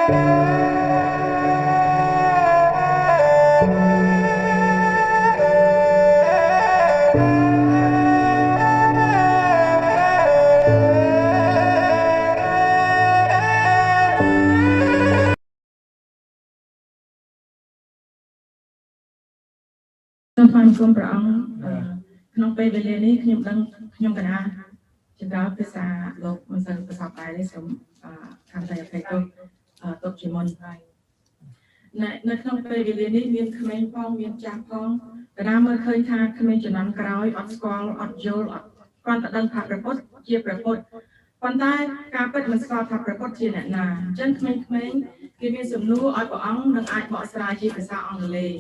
Phần công trọng không phải về liên lý nhưng đang nhưng cái nào chỉ có cái xa lục mình sẽ học bài để sống tham gia thầy tốt chỉ môn này không phải về liên lý miền khmer phong miền trà phong cái nào mới khơi tha khmer chỉ nằm cõi ở school ở joel quan tận đăng tháp report chia report quan taiการเป็นมันสกอร์ทับreport ជាអ្នកណាចឹងក្មេងៗគេមានសំណួរឲ្យព្រះអង្គនឹងអាចបកស្រាយជាភាសាអង់គ្លេស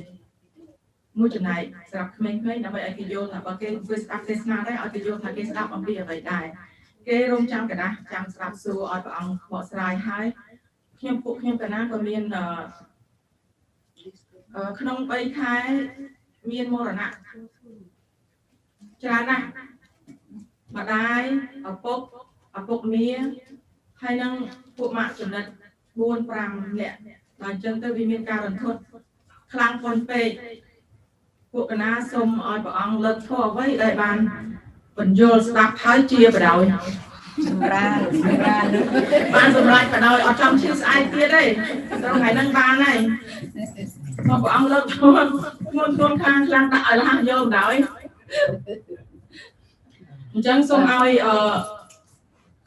មួយចំណែកសម្រាប់ក្មេងៗដើម្បីឲ្យគេយល់ថាបើគេធ្វើស្ដាប់ទេសនាដែរឲ្យគេយល់ថាគេស្ដាប់អំពីអ្វីដែរគេរងចាំកណ្ដាស់ចាំស្ដាប់សួរឲ្យព្រះអង្គបកស្រាយហើយពួកខ្ញុំកណ្ដាស់ក៏មានក្នុង3ខែមានមរណៈច្រើនណាស់ម្ដាយឪពុកមាហើយនឹងពួកម៉ាក់ចំណិត 4-5 នាក់ដល់អញ្ចឹងទៅវាមានការរន្ធត់ខ្លាំងប៉ុនពេកពួកកណាសូមឲ្យព្រះអង្គលើកធម៌អ្វីដែលបានបញ្យល់ស្ដាប់ហើយជាបដ ாய் សម្រាប់បានសម្រាប់បដ ாய் អត់ចង់ឈឺស្អែកទៀតទេត្រង់ថ្ងៃហ្នឹងបានហើយមកព្រះអង្គលើកធម៌ខ្លួនខាងខ្លាំងដាក់ឲ្យលះយកបដ ாய் អញ្ចឹងសូមឲ្យ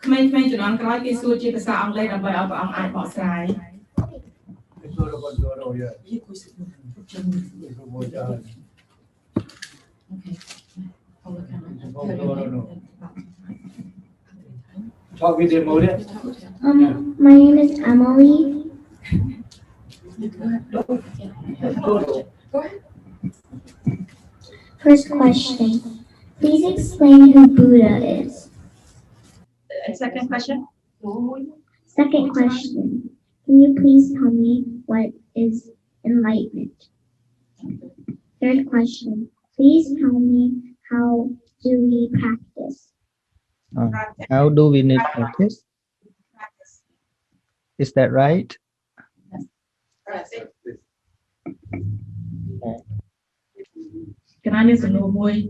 ក្មេងៗជំនាន់ក្រោយគេសួរជាភាសាអង់គ្លេសដើម្បីឲ្យព្រះអង្គអាចបកស្រាយ Talk with them about it. My name is Emily. First question. Please explain who Buddha is. Second question. Second question. Can you please tell me what is enlightenment? Third question. Please tell me how do we practice? How do we need practice? Is that right? Can I use a new boy?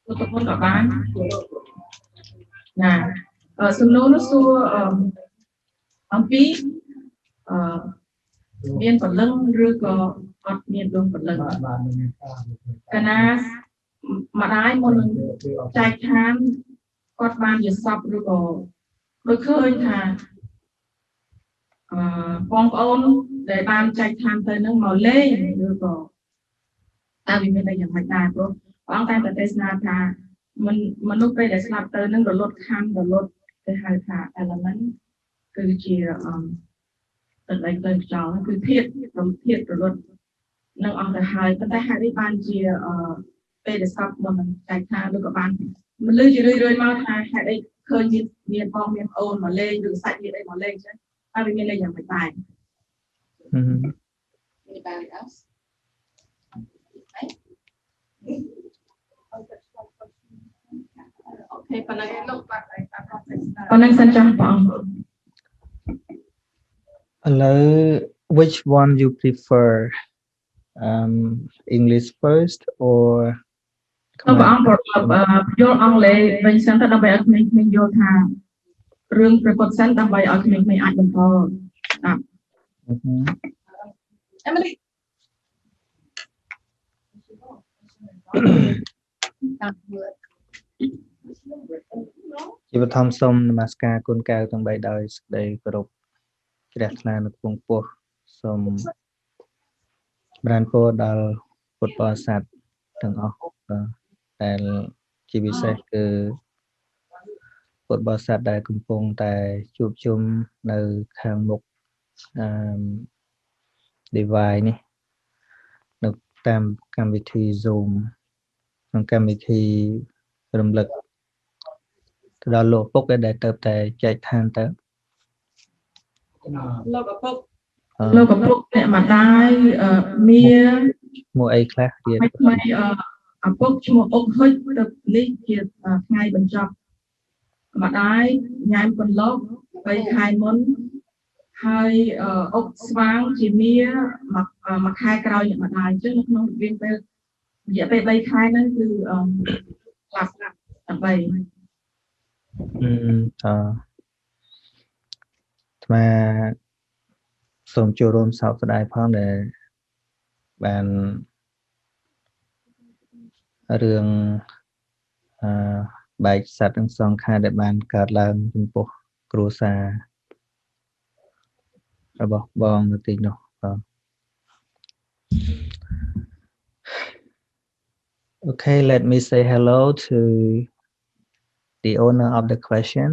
Look up on the band. Now, some notice to P. មានបលឹងឬក៏អត់មានដងបលឹងកាលណាម្ដាយមុននឹងចែកឋានគាត់បានយល់សពឬក៏ដូចឃើញថាបងប្អូនដែលបានចែកឋានទៅនឹងមកលេងឬក៏តែវាមានតែយ៉ាងម៉េចដែរព្រោះព្រះអង្គតែងតែទេសនាថាមនុស្សពេលដែលស្លាប់ទៅនឹងរលត់ខណ្ឌរលត់គេហៅថា element គឺជាទឹកដីទៅខ្យល់គឺធាតុរលត់នឹងអង្គទៅហើយប៉ុន្តែហេតុនេះបានជាពេលដែលស្លាប់មុននឹងចែកឋានឬក៏បានមនុស្សជារឿយៗមកថាហេតុអីឃើញមានបងមានប្អូនមកលេងឬសាច់ញាតិអីមកលេងចឹងហើយវាមានន័យយ៉ាងម៉េចដែរ Anybody else? Okay, ប៉ុណ្ណឹងលោកបាត់ហើយតាម ប៉ុណ្ណឹងសិនចាស់បង Hello, which one you prefer? English first or ព្រះអង្គយល់អង់គ្លេសវិញសិនទៅដើម្បីឲ្យក្មេងៗយល់ថារឿងព្រះពុទ្ធសិនដើម្បីឲ្យក្មេងៗអាចបន្តស្ដាប់ Emily ជាបឋមសូមនមស្ការគុណកៅទាំង3ដោយសេចក្តីគោរពជ្រះថ្លានៅក្នុងពោះសូមបាន ពោដល់ពុទ្ធបរិស័ទទាំងអស់ដែលជាពិសេសគឺពុទ្ធបរិស័ទដែលកំពុងតែជួបជុំនៅខាងមុខdevice នេះនៅតាមកម្មវិធី Zoom ក្នុងកម្មវិធីរំលឹកទៅដល់លោកពុកដែលទៅតែចែកឋានទៅលោកឪពុកអ្នកម្ដាយមានឈ្មោះអីខ្លះទៀតថ្មីឪពុកឈ្មោះអុកហុចទៅនេះជាថ្ងៃបញ្ចប់ម្ដាយញ៉ាំបន្លប់3ខែមុន ហើយអុកស្វាងជាមាមួយខែក្រោយអ្នកម្ដាយអញ្ចឹងនៅក្នុងរយៈពេល3ខែហ្នឹងគឺស្លាប់ដើម្បី ថ្មសូមចូលរួមសោកស្ដាយផងដែលបានរឿងបែកសត្វទាំងសងខាងដែលបានកើតឡើងចំពោះគ្រួសាររបស់បងនៅទីនោះបង Okay, let me say hello to the owner of the question.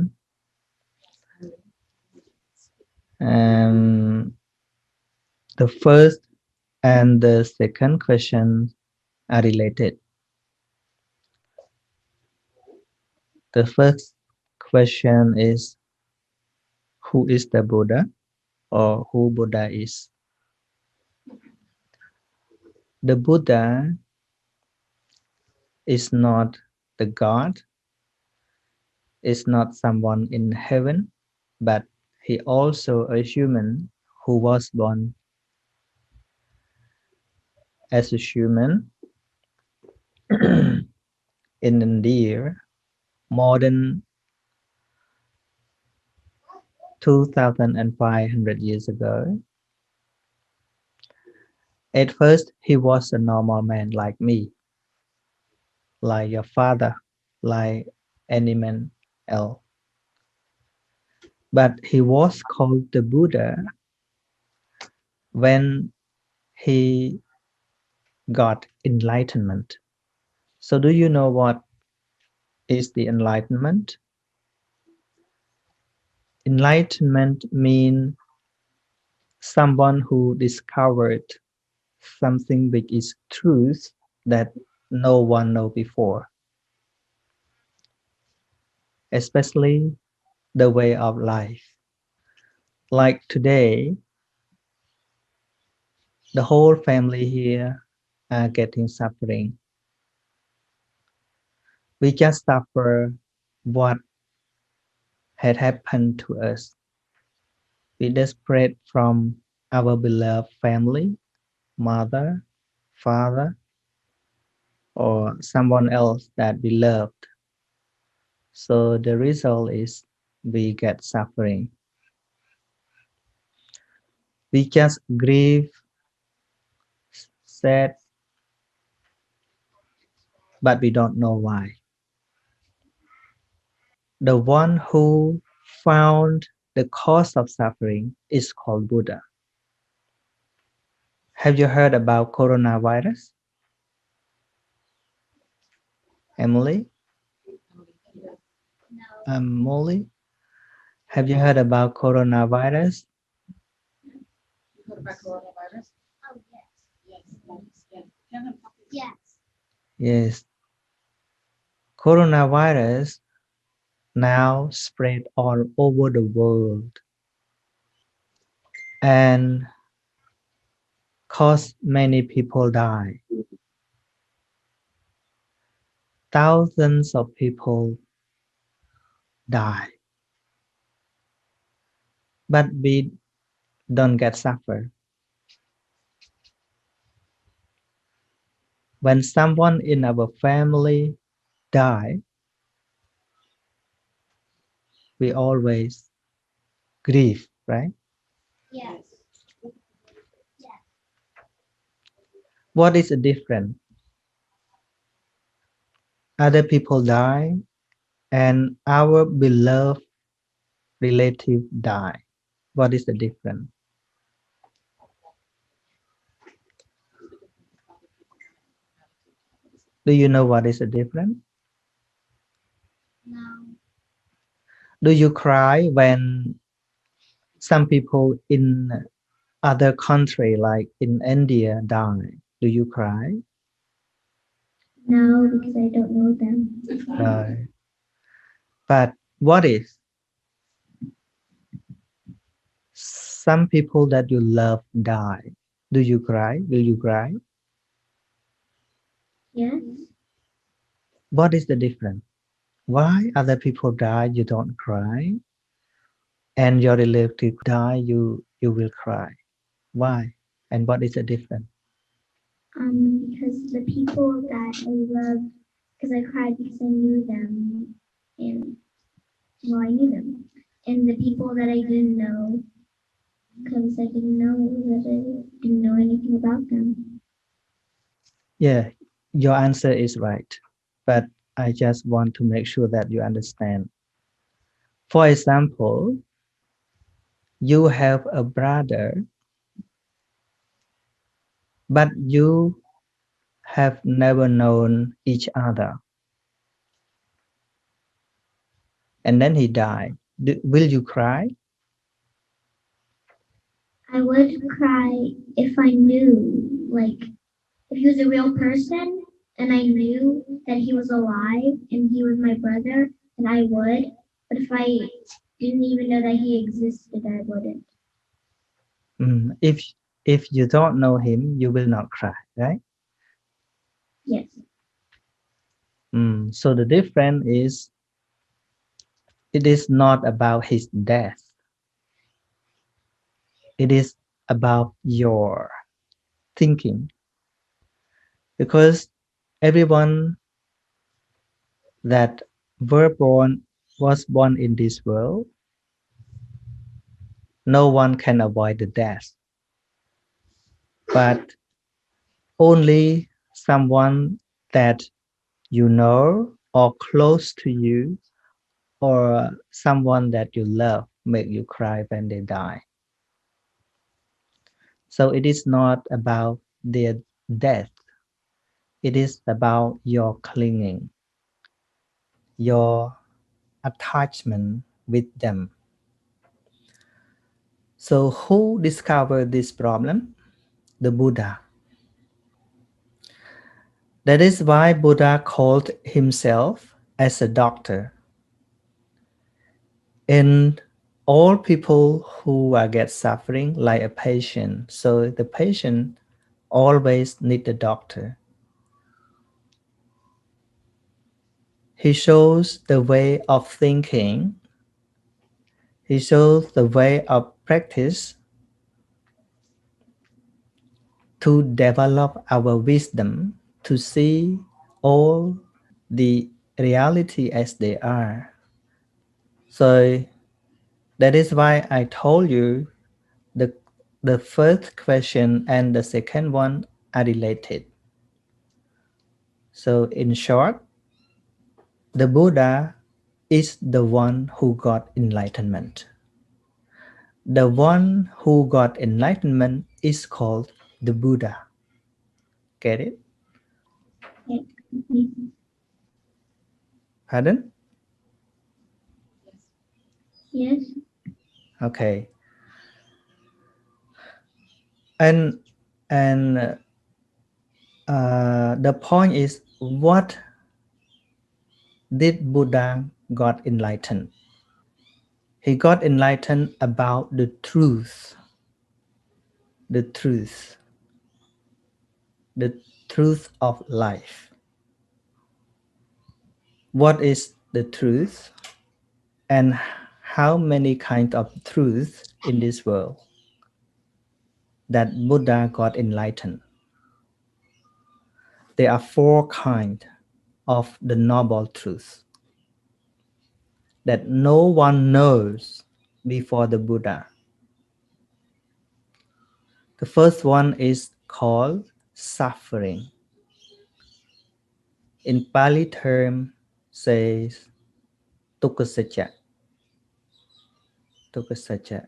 The first and the second question are related. The first question is, who is the Buddha, or who Buddha is? The Buddha is not the God, is not someone in heaven, but he also a human who was born as a human in India more than 2,500 years ago. At first, he was a normal man like me, like your father, like any man else. But he was called the Buddha when he got enlightenment. So do you know what is the enlightenment? Enlightenment means someone who discovered something which is truth that no one know before, especially the way of life. Like today, the whole family here are getting suffering. We just suffer what had happened to us. We desperate from our beloved family, mother, father, or someone else that we loved. So the result is we get suffering. We just grieve, sad, but we don't know why. The one who found the cause of suffering is called Buddha. Have you heard about coronavirus? Emily? Molly? Have you heard about coronavirus? Oh, yes. Yes. Coronavirus now spread all over the world and cause many people die. Thousands of people die. But we don't get suffer. When someone in our family die, we always grieve, right? Yes. What is the difference? Other people die and our beloved relative die. What is the difference? Do you know what is the difference? No. Do you cry when some people in other country like in India die? Do you cry? No, because I don't know them. No. But what if some people that you love die? Do you cry? Will you cry? Yes. What is the difference? Why other people die, you don't cry? and your relative die, you will cry. Why? And what is the difference? Because the people that I love, because I cried because I knew them, and well, I knew them, and the people that I didn't know, because I didn't know that I didn't know anything about them. Yeah, your answer is right, but I just want to make sure that you understand. For example, you have a brother, but you have never known each other, and then he died. Will you cry? I would cry if I knew, like, if he was a real person and I knew that he was alive and he was my brother, then I would. But if I didn't even know that he existed, I wouldn't. If you don't know him, you will not cry, right? Yes. So the difference is, it is not about his death. It is about your thinking, because everyone that was born in this world, no one can avoid the death, but only someone that you know or close to you, or someone that you love make you cry when they die. So it is not about their death. It is about your clinging, your attachment with them. So who discovered this problem? The Buddha. That is why Buddha called himself as a doctor. And all people who get suffering like a patient. So the patient always need the doctor. He shows the way of thinking. He shows the way of practice to develop our wisdom, to see all the reality as they are. So that is why I told you the the first question and the second one are related. So in short, the Buddha is the one who got enlightenment. The one who got enlightenment is called the Buddha. Get it? Pardon? Yes. Okay. And and the point is, what did Buddha got enlightened? He got enlightened about the truth, the truth, the truth of life. What is the truth, and how many kinds of truth in this world that Buddha got enlightened? There are four kinds of the noble truth that no one knows before the Buddha. The first one is called suffering. In Pali term says tukasacca. Tukasacca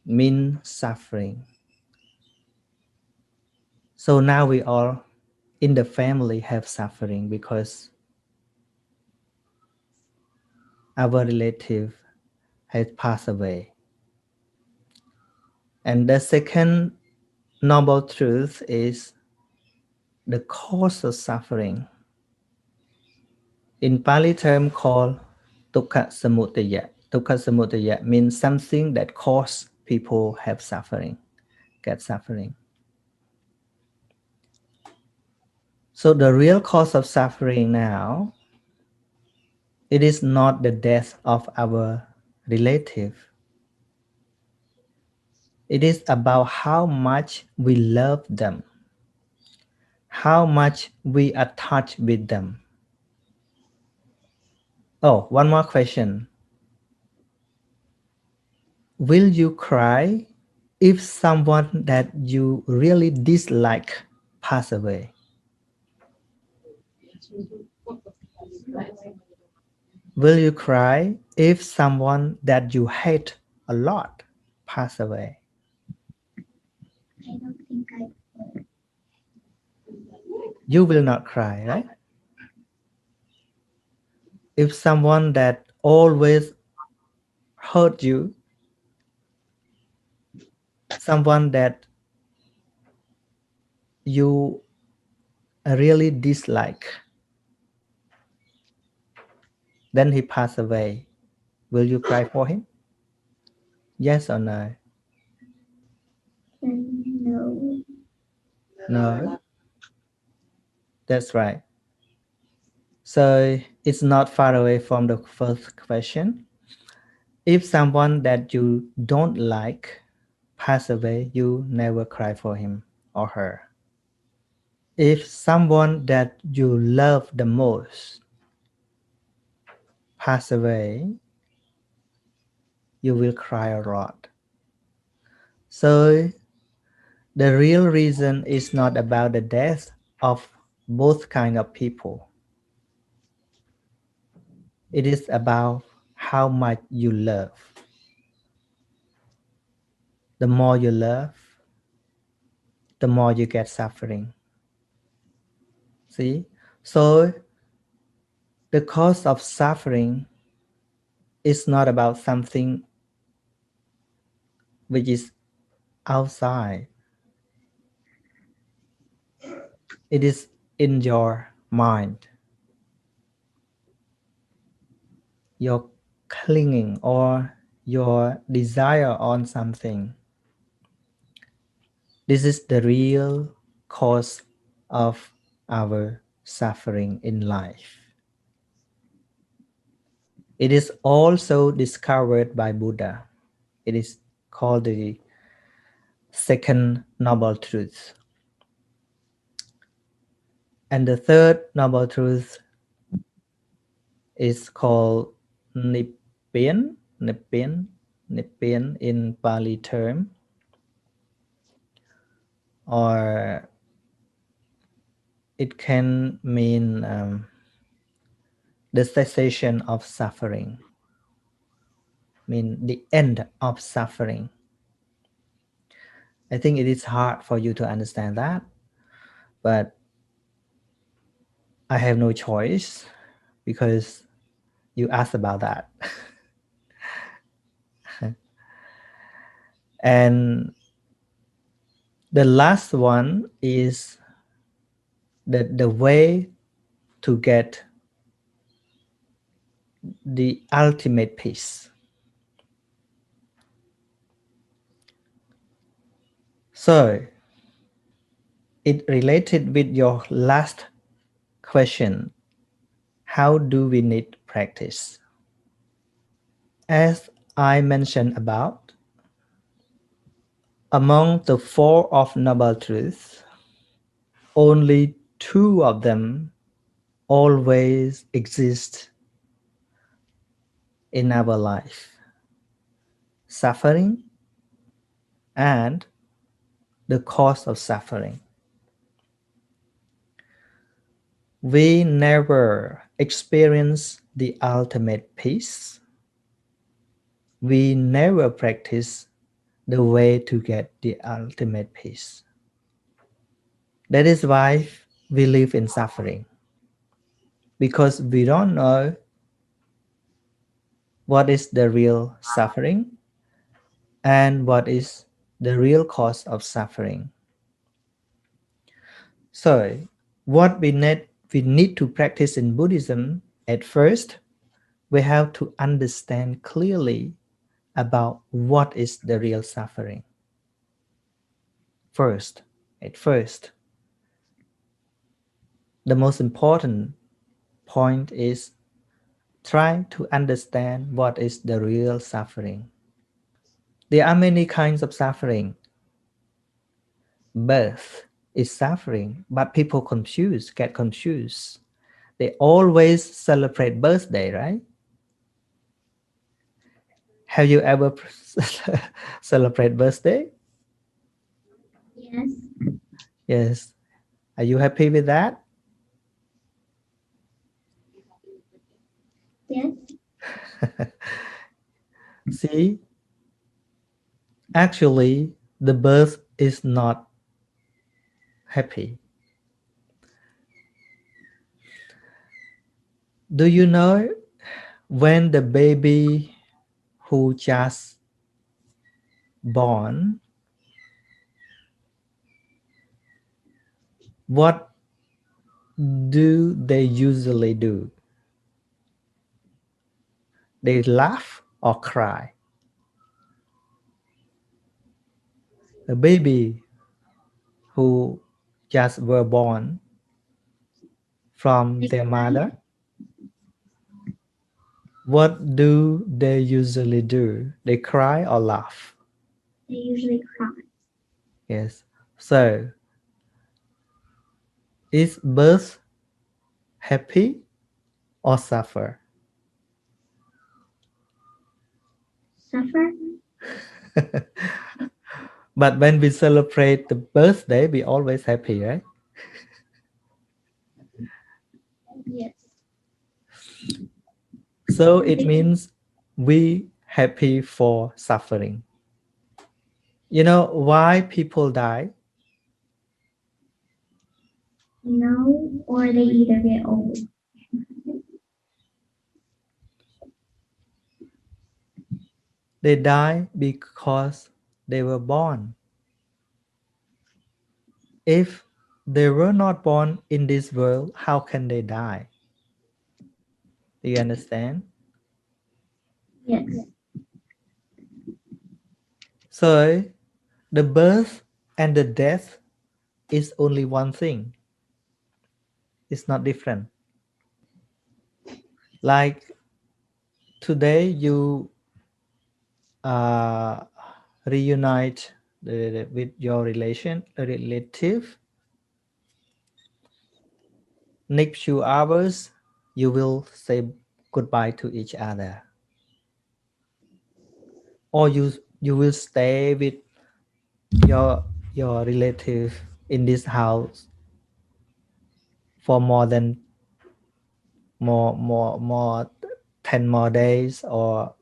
means suffering. So now we all in the family have suffering because our relative has passed away. And the second noble truth is the cause of suffering. In Pali term called dukkha samudaya. Dukkha samudaya means something that causes people have suffering, get suffering. So the real cause of suffering now, it is not the death of our relative. It is about how much we love them, how much we attach with them. Oh, one more question. Will you cry if someone that you really dislike pass away? Will you cry if someone that you hate a lot pass away? I don't think I You will not cry, right? If someone that always hurt you, someone that you really dislike, then he passed away, will you cry for him? Yes or no? no. No, that's right. So it's not far away from the first question. If someone that you don't like pass away, you never cry for him or her. If someone that you love the most pass away, you will cry a lot. So the real reason is not about the death of both kind of people. It is about how much you love. The more you love, the more you get suffering. See? So the cause of suffering is not about something which is outside. It is in your mind. Your clinging or your desire on something. This is the real cause of our suffering in life. It is also discovered by Buddha. It is called the second noble truth. And the third noble truth is called Nibbin, Nibbin in Pali term, or it can mean the cessation of suffering, mean the end of suffering. I think it is hard for you to understand that, but I have no choice because you asked about that. And the last one is the way to get the ultimate peace. So it related with your last question. How do we need practice? As I mentioned about, among the four of noble truths, only two of them always exist in our life: suffering and the cause of suffering. We never experience the ultimate peace. We never practice the way to get the ultimate peace. That is why we live in suffering, because we don't know what is the real suffering and what is the real cause of suffering. So, what we need to practice in Buddhism, at first, we have to understand clearly about what is the real suffering. At first, the most important point is try to understand what is the real suffering. There are many kinds of suffering. Birth is suffering, but people get confused. They always celebrate birthday, right? Have you ever celebrate birthday? Yes. Yes. Are you happy with that? Yes. See, actually, the birth is not happy. Do you know when the baby who just born, what do they usually do? They laugh or cry. A baby who just were born from They their cry. mother, what do they usually do? They cry or laugh? They usually cry. Yes. So, is birth happy or suffer? Suffer. But when we celebrate the birthday, we always happy, right? Yes. So it means we happy for suffering. You know why people die? No, or they either get old. They die because they were born. If they were not born in this world, how can they die? Do you understand? Yes. So the birth and the death is only one thing. It's not different. Like today you uh, reunite with your relative. Next few hours, you will say goodbye to each other, or you will stay with your your relative in this house for more 10 more days or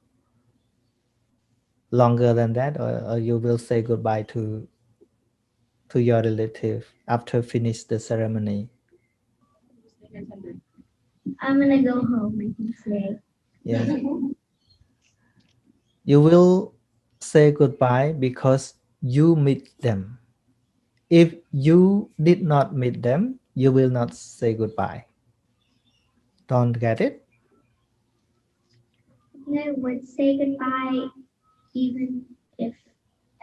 longer than that, or you will say goodbye to your relative after finish the ceremony. I'm gonna go home, I can say. Yes. You will say goodbye because you meet them. If you did not meet them, you will not say goodbye. Don't get it? I would say goodbye even if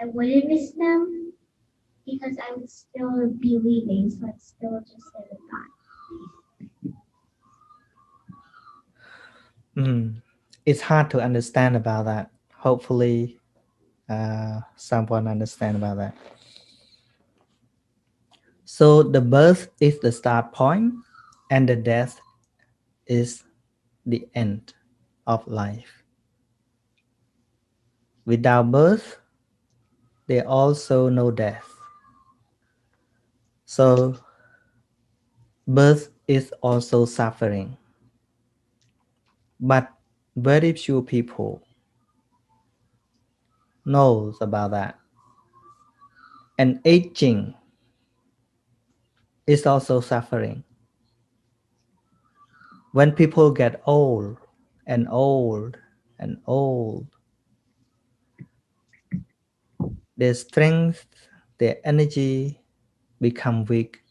I wouldn't miss them because I would still be leaving, so I'd still just say goodbye. It's hard to understand about that. Hopefully, someone understand about that. So the birth is the start point, and the death is the end of life. Without birth, there also no death. So birth is also suffering. But very few people knows about that. And aging is also suffering. When people get old and old and old, their strength, their energy become weak.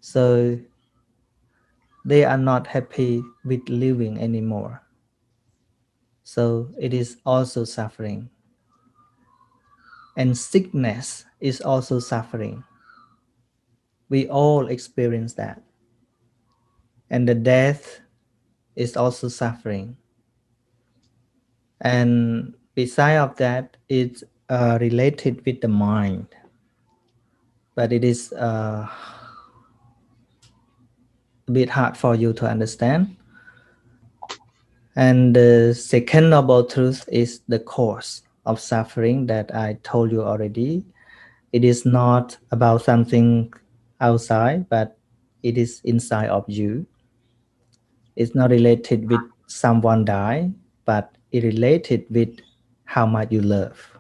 So they are not happy with living anymore. So it is also suffering. And sickness is also suffering. We all experience that. And the death is also suffering. And beside of that, it's related with the mind, but it is a bit hard for you to understand. And the second noble truth is the cause of suffering that I told you already. It is not about something outside, but it is inside of you. It's not related with someone die, but it related with how much you love.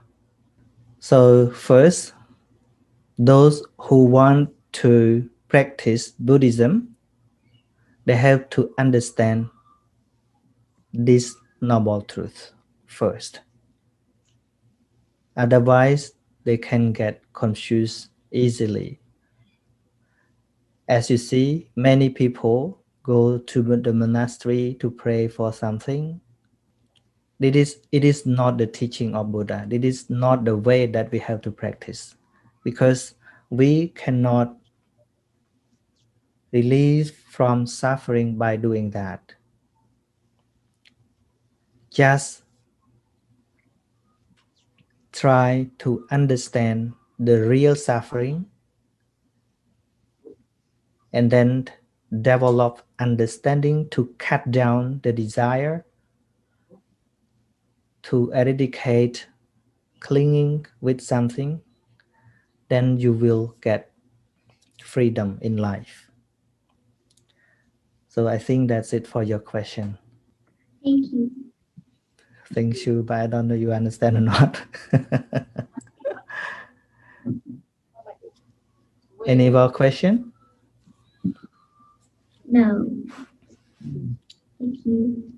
So first, those who want to practice Buddhism, they have to understand this noble truth first. Otherwise, they can get confused easily. As you see, many people go to the monastery to pray for something. It is not the teaching of Buddha. It is not the way that we have to practice, because we cannot release from suffering by doing that. Just try to understand the real suffering and then develop understanding to cut down the desire, to eradicate clinging with something, then you will get freedom in life. So I think that's it for your question. Thank you. Thank you, but I don't know you understand or not. Any more question? No. Thank you.